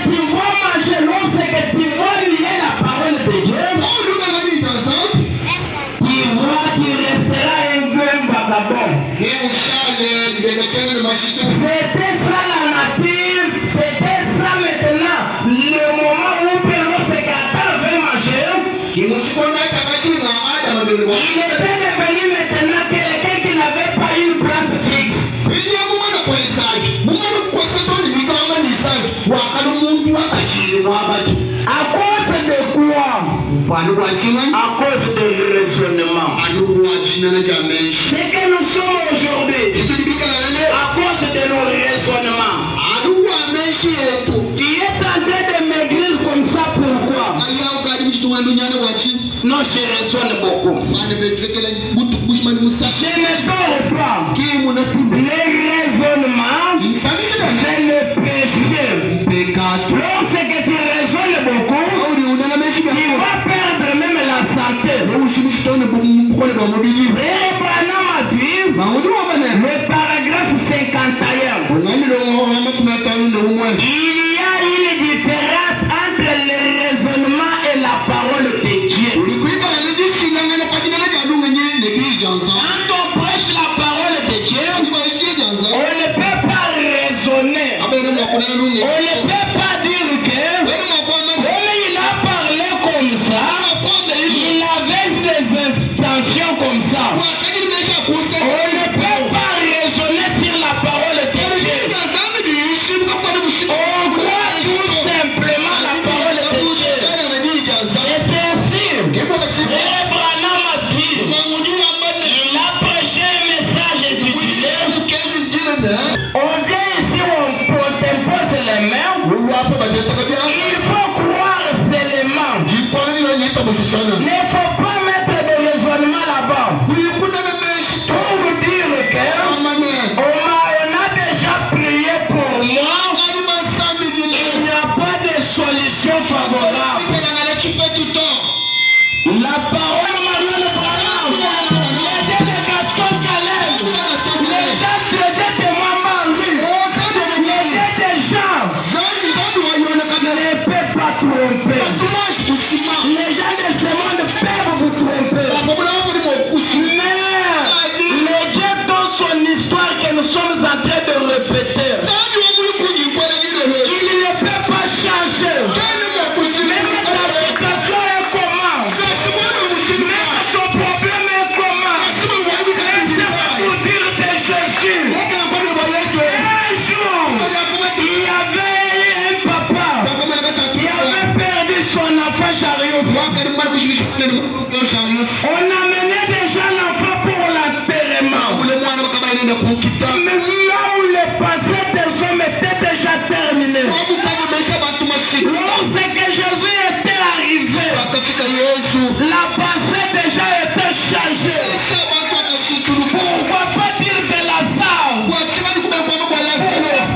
tu vois manger, lorsque tu vois lier la parole de Dieu, tu vois, tu resteras un grand vagabond. C'était ça la nature, c'était ça maintenant. Le moment où lorsque Adam veut manger, il était devenu maintenant quelqu'un qui n'avait pas une place fixe. À cause de quoi? À cause de raisonnement. C'est que nous sommes aujourd'hui à cause de nos raisonnements. Tu es en train de maigrir comme ça, pourquoi? Non, je raisonne beaucoup. Je ne dors pas. Les raisonnements, c'est le péché. Lorsque tu raisonnes beaucoup, tu vas perdre même la santé. Le paragraphe 51. Il y a une différence entre le raisonnement et la parole de Dieu. Quand on prêche la parole de Dieu, on ne peut pas raisonner. On ne peut pas dire que comme il a parlé comme ça, il avait des intentions comme ça. On ne peut pas raisonner sur la parole de Dieu. On croit tout simplement la parole de Dieu. C'est ainsi. Frère Branham a dit, il a prêché un message intitulé, on vient ici, on t'impose les mains. Il faut croire seulement. Il ne faut pas mettre de raisonnement là-bas. Pour vous dire que on a déjà prié pour moi. Il n'y a pas de solution favorable. La parole Manuel Branham, les gens de Gaston Calais, les gens de Témoin Marie, les gens ne peuvent pas tromper. Les gens de ce monde peuvent vous tromper. Mais le Dieu dans son histoire que nous sommes en train de répéter, il ne peut pas changer. Même ta situation est comment? Même ton problème est comment? Laissez-moi vous dire de Jésus. Un jour, il y avait un papa qui avait perdu son enfant chariot. On amenait déjà l'enfant pour l'enterrement. Mais là où le passé des hommes était déjà terminé. Lorsque Jésus était arrivé, la passée déjà était chargée. Pourquoi pas dire de Lazare? Pourquoi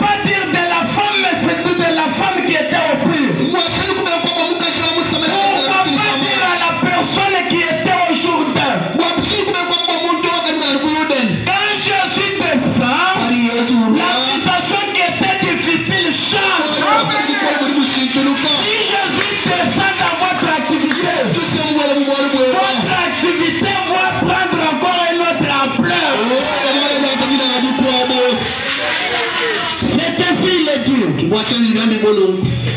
pas dire de la femme, mais c'était de la femme qui était au pire? Pourquoi pas dire à la personne qui était au Jourdain? Quand Jésus descend, la situation qui était difficile change. Si Jésus descend dans votre activité va prendre encore une autre ampleur. C'est ainsi il est dit.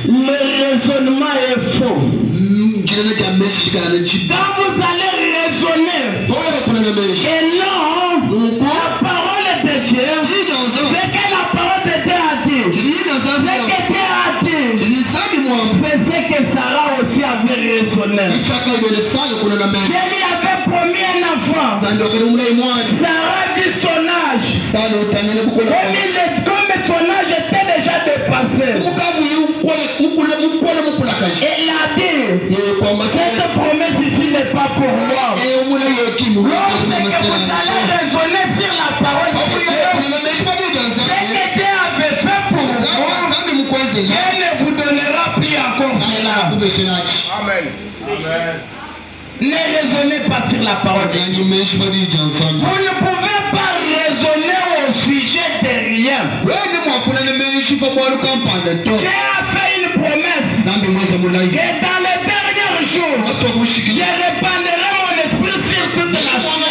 Le raisonnement est faux. Quand vous allez raisonner, et non, la parole de Dieu, c'est que la parole de Dieu a dit. C'est que Dieu a dit. C'est ce que Sarah aussi avait raisonné. Dieu lui avait promis un enfant. Sarah dit son âge. Comme son âge était déjà dépassé, elle a dit, cette promesse ici n'est pas pour moi. Lorsque vous allez raisonner sur la parole de Dieu, ce que Dieu avait fait pour vous, Dieu ne vous donnera plus encore cela. Amen. Ne raisonnez pas sur la parole de Dieu. Vous ne pouvez pas raisonner au sujet n'était rien. Dieu a fait une promesse que dans les derniers jours, je répandrai mon esprit sur toute la chair.